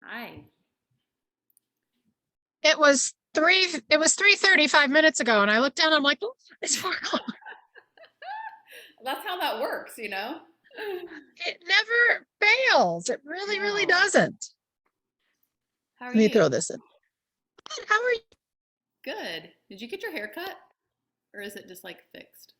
Hi. It was 3:35 minutes ago, and I looked down, I'm like, oh, it's 4 o'clock. That's how that works, you know? It never fails. It really No. doesn't. How are Let me you? throw this in. Good, how are you? Good. Did you get your hair cut? Or is it just like fixed?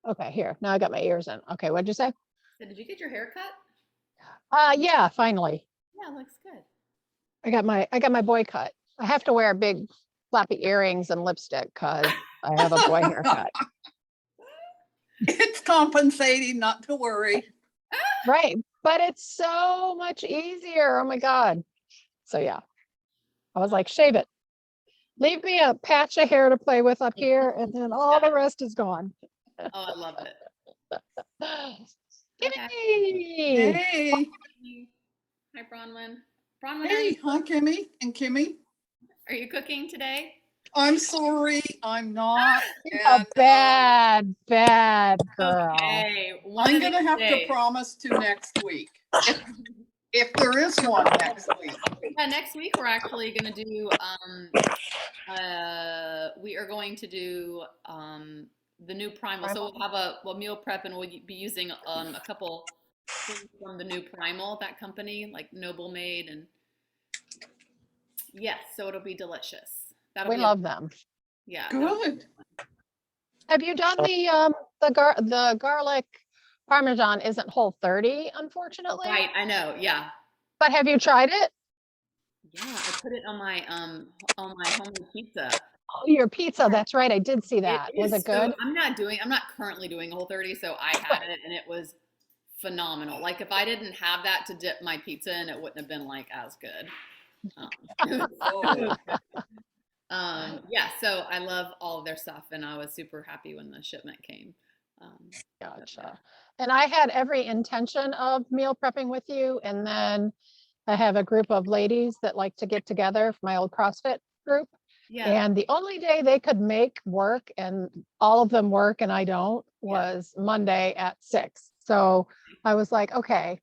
Okay, here. Now I got my ears in. Okay, what'd you say? So did you get your hair cut? Yeah, finally. Yeah, it looks good. I got my boy cut. I have to wear big floppy earrings and lipstick because I have a boy haircut. It's compensating, not to worry. Right. But it's so much easier. Oh my God. So yeah. I was like, shave it. Leave me a patch of hair to play with up here, and then all the rest is gone. Oh, I love it. Okay. Yay! Hey, Hi, Bronwyn. Bronwyn, hey, hi, Kimmy and Kimmy. are you cooking today? I'm sorry, I'm not. A And, bad girl. Okay. I'm gonna have to promise to next week, if there is one next week. Yeah, next week we're actually going to do we are going to do the new primal. So we'll have a meal prep, and we'll be using a couple things from the new primal, that company, like Noble Made, and yes, so it'll be delicious. We love them. Yeah. Good. Have you done the garlic parmesan? Isn't Whole30, unfortunately. Right, I know. Yeah. But have you tried it? Yeah, I put it on my homemade pizza. Oh, your pizza. That's right. I did see that. Was it good? I'm not currently doing Whole30, so I had it and it was phenomenal. Like if I didn't have that to dip my pizza in, it wouldn't have been like as good. Yeah, so I love all of their stuff, and I was super happy when the shipment came. Gotcha. And I had every intention of meal prepping with you, and then I have a group of ladies that like to get together, my old CrossFit group. Yeah. And the only day they could make work, and all of them work and I don't, was Monday at 6. So I was like, okay,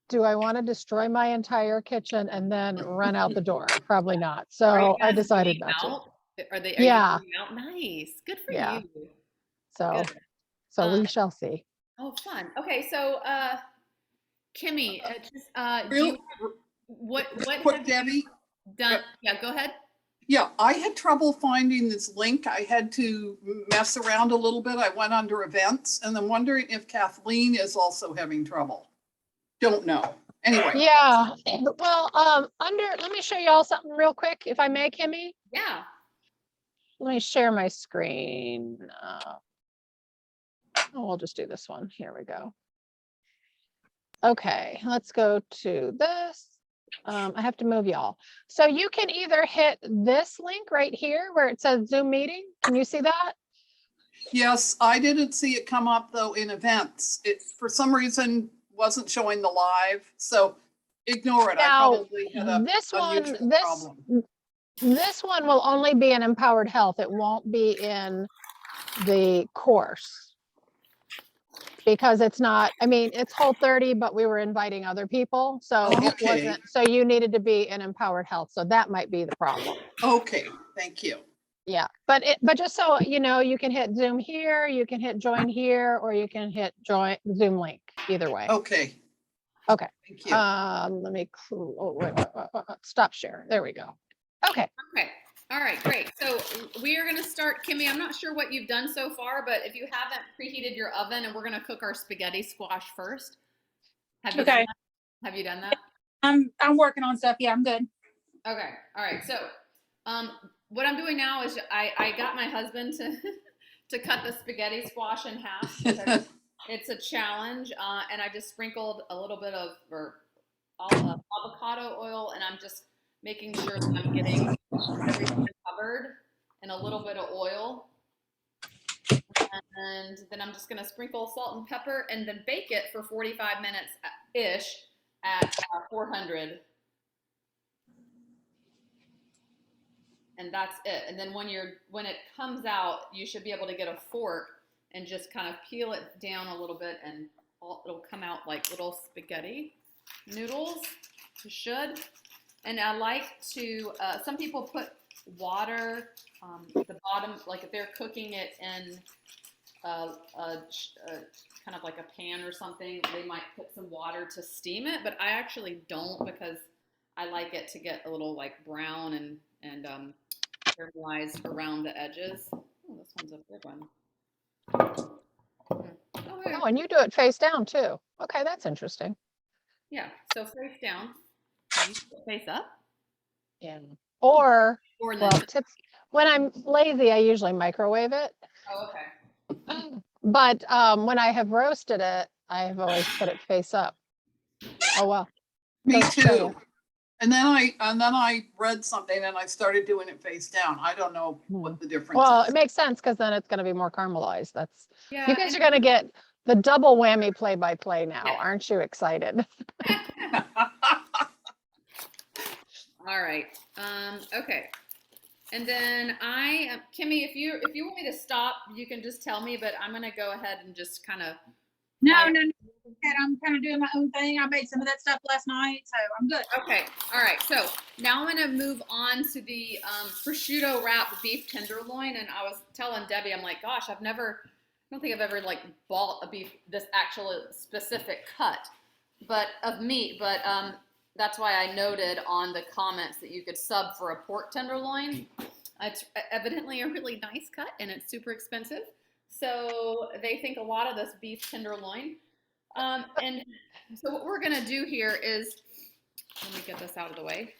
do I want to destroy my entire kitchen and then run out the door? Probably not. So I decided not to. Are you Yeah. going out? Nice. Good for Yeah. you. So, Good. so we shall see. Oh, fun. Okay, so Kimmy, what have Debbie? you done? Yeah, go ahead. Yeah, I had trouble finding this link. I had to mess around a little bit. I went under events, and I'm wondering if Kathleen is also having trouble. Don't know. Anyway. Yeah. Well, let me show you all something real quick, if I may, Kimmy. Yeah. Let me share my screen. We'll just do this one. Here we go. Okay, let's go to this. I have to move y'all. So you can either hit this link right here where it says Zoom meeting. Can you see that? Yes, I didn't see it come up though in events. It, for some reason, wasn't showing the live. So ignore it. Now, I probably had a unusual problem. This one will only be in Empowered Health. It won't be in the course. Because it's not, I mean, it's Whole30, but we were inviting other people. So it wasn't, so you needed to be in Empowered Health. So that might be the problem. Okay, thank you. Yeah, but just so you know, you can hit Zoom here, you can hit join here, or you can hit join Zoom link, either way. Okay. Okay. Thank you. Let me, wait, stop share. There we go. Okay. Okay. All right, great. So we are going to start, Kimmy. I'm not sure what you've done so far, but if you haven't preheated your oven, and we're going to cook our spaghetti squash first. Have you done that? Have you done that? I'm working on stuff. Yeah, I'm good. Okay. All right. So what I'm doing now is I got my husband to cut the spaghetti squash in half. It's a challenge, and I just sprinkled a little bit of avocado oil, and I'm just making sure that I'm getting everything covered in a little bit of oil. And then I'm just gonna sprinkle salt and pepper and then bake it for 45 minutes-ish at 400. And that's it. And then when it comes out, you should be able to get a fork and just kind of peel it down a little bit, and it'll come out like little spaghetti noodles. You should. And I like to, some people put water, the bottom, like if they're cooking it in kind of like a pan or something, they might put some water to steam it, but I actually don't, because I like it to get a little like brown and caramelized around the edges. Oh, this one's a big one. Oh, yeah. Oh, and you do it face down too. Okay, that's interesting. Yeah, so face down, face up, Yeah. Or, or in well, the, tips, when I'm lazy, I usually microwave it. oh, okay. But when I have roasted it, I have always put it face up. Oh, well. Me Goes to show too. you. And then I read something and I started doing it face down. I don't know what the difference Well, is. it makes sense because then it's going to be more caramelized. That's, Yeah, you guys and- are going to get the double whammy play-by-play now. Yeah. Aren't you excited? All right. Okay. And then Kimmy, if you want me to stop, you can just tell me, but I'm gonna go ahead and just kind of. No, Right. no, no. I'm kind of doing my own thing. I made some of that stuff last night, so I'm good. Okay. All right. So now I'm gonna move on to the prosciutto wrapped beef tenderloin, and I was telling Debbie, I'm like, gosh, I don't think I've ever like bought a beef this actual specific cut, but of meat, but that's why I noted on the comments that you could sub for a pork tenderloin. It's evidently a really nice cut, and it's super expensive. So they think a lot of this beef tenderloin. And so what we're gonna do here is, let me get this out of the way.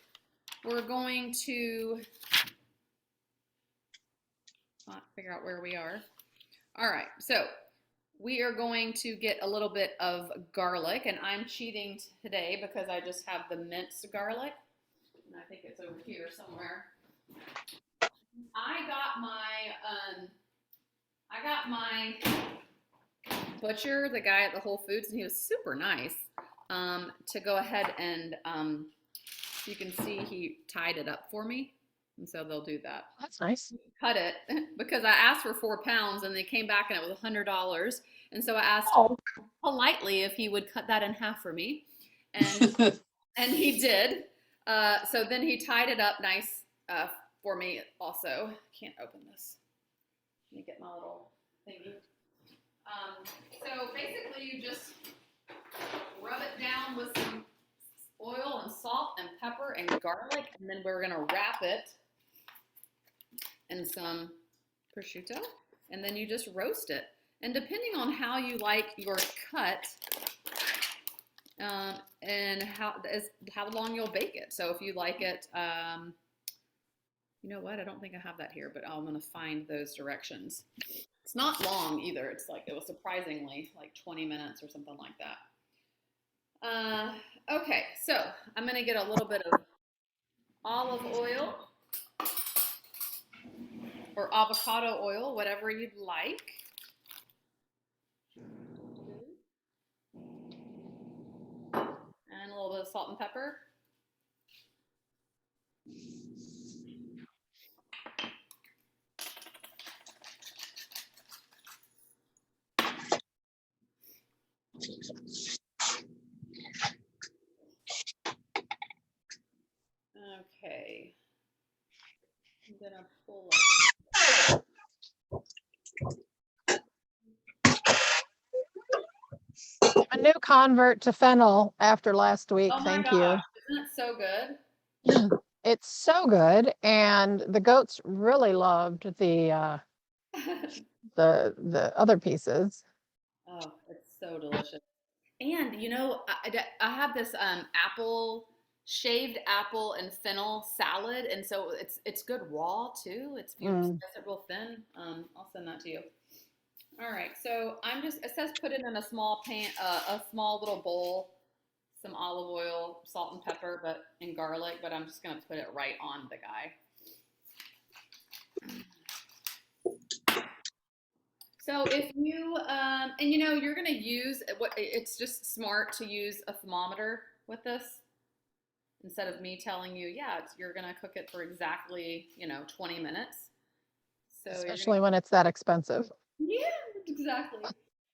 We're going to figure out where we are. All right, so we are going to get a little bit of garlic, and I'm cheating today because I just have the minced garlic, and I think it's over here somewhere. I got my butcher, the guy at the Whole Foods, and he was super nice, to go ahead and you can see he tied it up for me, and so they'll do that. That's nice. Cut it because I asked for 4 pounds and they came back and it was $100. And so I asked politely if he would cut that in half for me. And he did. So then he tied it up nice for me also. Can't open this. Let me get my little thingy. So basically you just rub it down with some oil and salt and pepper and garlic, and then we're gonna wrap it in some prosciutto, and then you just roast it. And depending on how you like your cut, and how long you'll bake it. So if you like it, you know what? I don't think I have that here, but I'm gonna find those directions. It's not long either. It's like, it was surprisingly like 20 minutes or something like that. Okay, so I'm gonna get a little bit of olive oil or avocado oil, whatever you'd like. And a little bit of salt and pepper. Okay. I'm gonna pull up. A new convert to fennel after last week. Oh my Thank gosh, isn't it so good? you. It's so good, and the goats really loved the other pieces. Oh, it's so delicious. And you know, I have this shaved apple and fennel salad, and so it's good raw too. It's you slice it real thin. I'll send that to you. All right, so it says put it in a small pan, a small little bowl, some olive oil, salt and pepper, and garlic, but I'm just gonna put it right on the guy. So if you, and you know, you're going to use it's just smart to use a thermometer with this instead of me telling you, yeah, you're going to cook it for exactly, 20 minutes. So you're Especially when it's that expensive. yeah, exactly.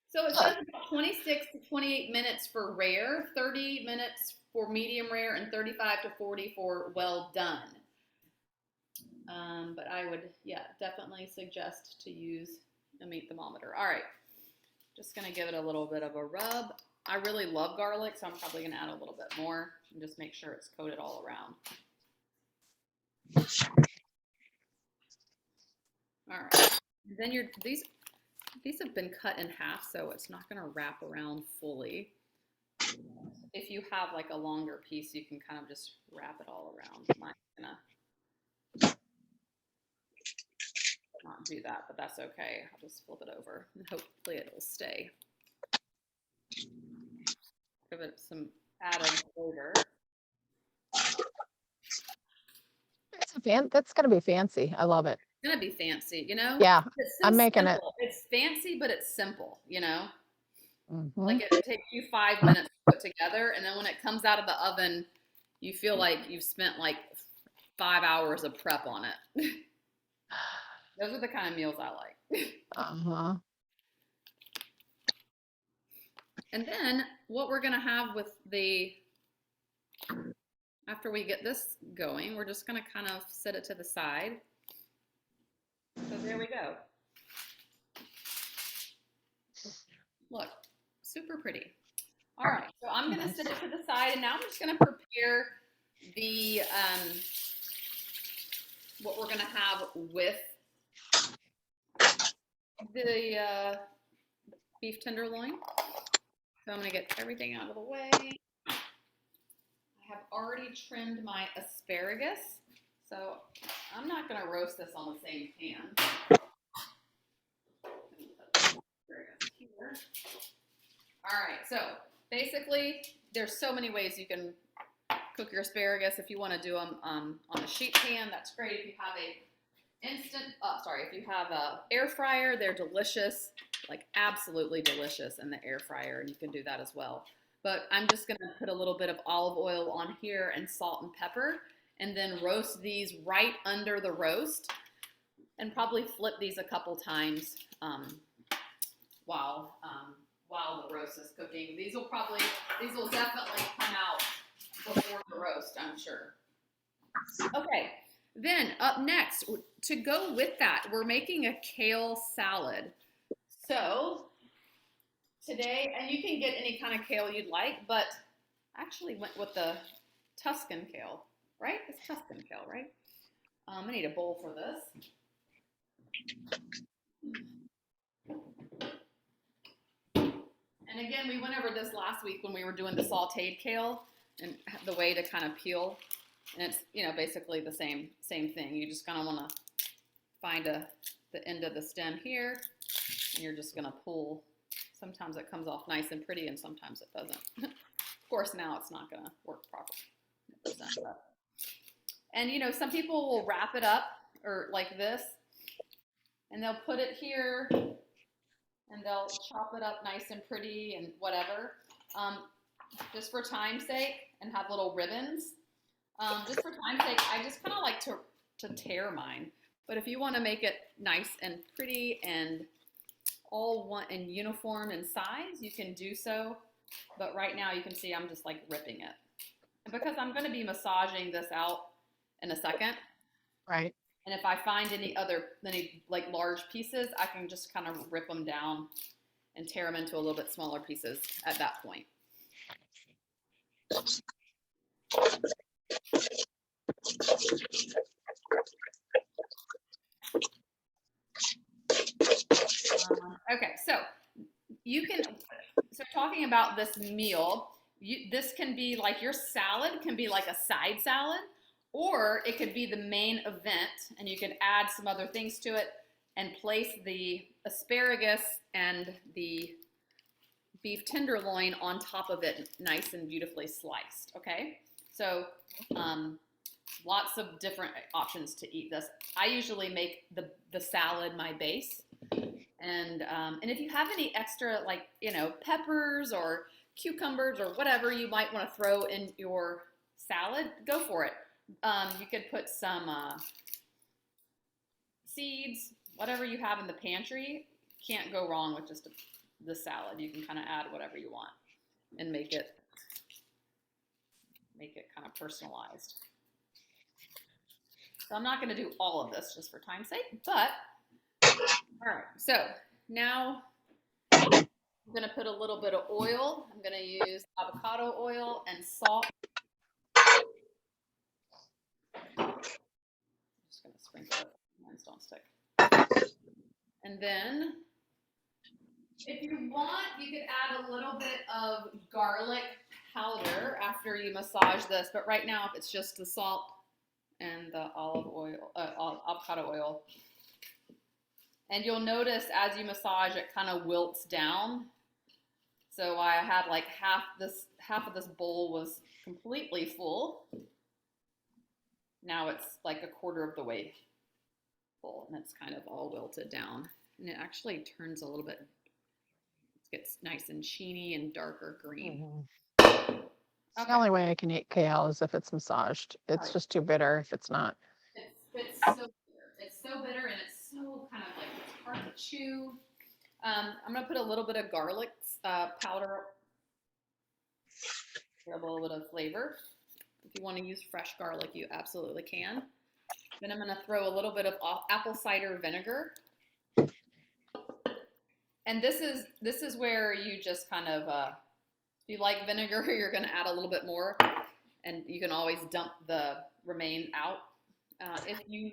So it says about 26 to 28 minutes for rare, 30 minutes for medium rare, and 35 to 40 for well done. But I would, yeah, definitely suggest to use a meat thermometer. All right, just gonna give it a little bit of a rub. I really love garlic, so I'm probably gonna add a little bit more and just make sure it's coated all around. All right, and then these have been cut in half, so it's not gonna wrap around fully. If you have like a longer piece, you can kind of just wrap it all around. Mine's gonna not do that, but that's okay. I'll just flip it over and hopefully it'll stay. Give it some added flavor. That's gonna be fancy. I love it. It's gonna be fancy, you know? Yeah, It's so I'm making it. simple. It's fancy, but it's simple, you know? Mhm. Like it takes you 5 minutes to put together, and then when it comes out of the oven, you feel like you've spent like 5 hours of prep on it. Those are the kind of meals I like. Uh-huh. And then what we're gonna have with after we get this going, we're just gonna kind of set it to the side. So there we go. Look, super pretty. All right, so I'm gonna set it to the side, and now I'm just gonna prepare the what we're gonna have with the beef tenderloin. So I'm gonna get everything out of the way. I have already trimmed my asparagus, so I'm not gonna roast this on the same pan. Here. All right, so basically there's so many ways you can cook your asparagus. If you want to do them on a sheet pan, that's great. If you have if you have a air fryer, they're delicious, like absolutely delicious in the air fryer, and you can do that as well. But I'm just gonna put a little bit of olive oil on here and salt and pepper, and then roast these right under the roast, and probably flip these a couple times while the roast is cooking. These will definitely come out before the roast, I'm sure. Okay, then up next, to go with that, we're making a kale salad. So today, and you can get any kind of kale you'd like, but I actually went with the Tuscan kale, right? It's Tuscan kale, right? I need a bowl for this. And again, we went over this last week when we were doing the sauteed kale and the way to kind of peel. And it's, basically the same thing. You just kind of want to find the end of the stem here, and you're just going to pull. Sometimes it comes off nice and pretty, and sometimes it doesn't. Of course, now it's not going to work properly. And, some people will wrap it up or like this, and they'll put it here, and they'll chop it up nice and pretty and whatever, just for time's sake, and have little ribbons. Just for time's sake, I just kind of like to tear mine. But if you want to make it nice and pretty and all one and uniform in size, you can do so. But right now you can see I'm just like ripping it. And because I'm going to be massaging this out in a second. Right. And if I find any like large pieces, I can just kind of rip them down and tear them into a little bit smaller pieces at that point. Okay, so talking about this meal, this can be like your salad can be like a side salad, or it could be the main event, and you can add some other things to it and place the asparagus and the beef tenderloin on top of it, nice and beautifully sliced, okay? So lots of different options to eat this. I usually make the salad my base, And if you have any extra, like, peppers or cucumbers or whatever you might want to throw in your salad, go for it. You could put some seeds, whatever you have in the pantry. Can't go wrong with just the salad. You can kind of add whatever you want and make it kind of personalized. So I'm not going to do all of this just for time's sake, but all right. So now I'm going to put a little bit of oil. I'm going to use avocado oil and salt. I'm just going to sprinkle it. Hands don't stick. And then, if you want, you could add a little bit of garlic powder after you massage this. But right now, if it's just the salt and the avocado oil. And you'll notice as you massage, it kind of wilts down. So I had like half of this bowl was completely full. Now it's like a quarter of the way full, and it's kind of all wilted down. And it actually turns a little bit, it gets nice and sheeny and darker green. It's the only way I can eat kale is if it's massaged. It's Right. just too bitter if it's not. It's so bitter. It's so bitter, and it's so kind of like, it's hard to chew. I'm gonna put a little bit of garlic powder, a little bit of flavor. If you want to use fresh garlic, you absolutely can. Then I'm gonna throw a little bit of apple cider vinegar. And this is where you just kind of, if you like vinegar, you're gonna add a little bit more, and you can always dump the remain out. If you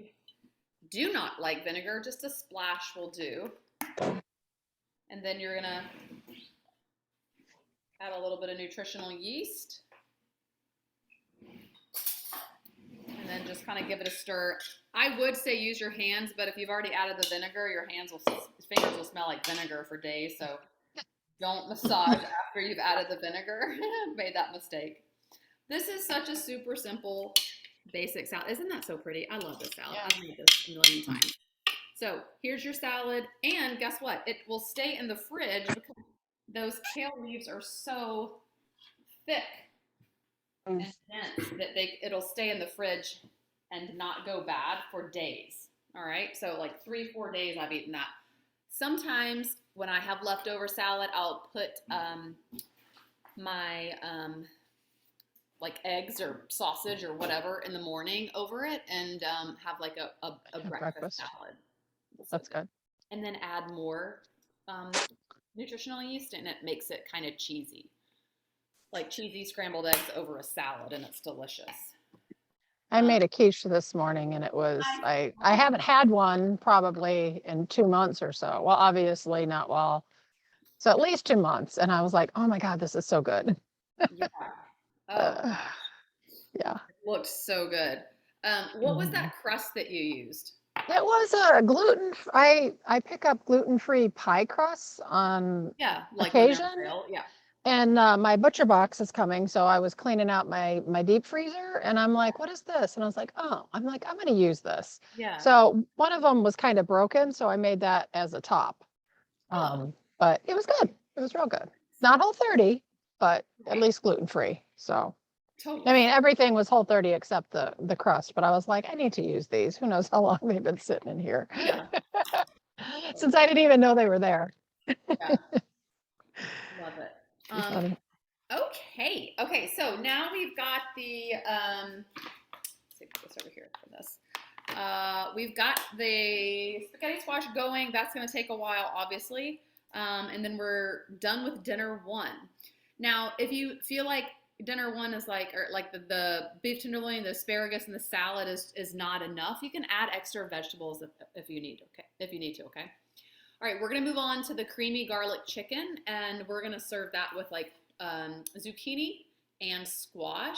do not like vinegar, just a splash will do. And then you're gonna add a little bit of nutritional yeast. And then just kind of give it a stir. I would say use your hands, but if you've already added the vinegar, your fingers will smell like vinegar for days. So don't massage after you've added the vinegar. Made that mistake. This is such a super simple, basic salad. Isn't that so pretty? I love this salad. Yeah. I've made this a million times. So here's your salad, and guess what? It will stay in the fridge because those kale leaves are so thick and dense that it'll stay in the fridge and not go bad for days. All right, so like 3-4 days I've eaten that. Sometimes when I have leftover salad, I'll put my like eggs or sausage or whatever in the morning over it, and have like a breakfast salad. That's good. And then add more nutritional yeast, and it makes it kind of cheesy. Like cheesy scrambled eggs over a salad, and it's delicious. I made a quiche this morning and it was, I haven't had one probably in 2 months or so. Well, obviously not well. So at least 2 months. And I was like, oh my God, this is so good. Yeah. Oh, Yeah. it looks so good. What was that crust that you used? It was a I pick up gluten-free pie crusts on Yeah, like when they're occasion. on sale. Yeah. And my butcher box is coming, so I was cleaning out my deep freezer, and I'm like, "What is this?" And I was like, "Oh, I'm going to use this." Yeah. So one of them was kind of broken, so I made that as a top. But it was good. It was real good. Not Whole30, but at least gluten-free. So Totally. I mean, everything was Whole30 except the crust. But I was like, I need to use these. Who knows how long they've been sitting in here? Yeah. Since I didn't even know they were there. Yeah. Love it. Funny. Okay. So now we've got the, let's see, put this over here for this. We've got the spaghetti squash going. That's going to take a while, obviously. And then we're done with dinner one. Now, if you feel like dinner one is like, or like the beef tenderloin, the asparagus, and the salad is not enough, you can add extra vegetables if you need to. Okay. All right, we're gonna move on to the creamy garlic chicken, and we're gonna serve that with like zucchini and squash.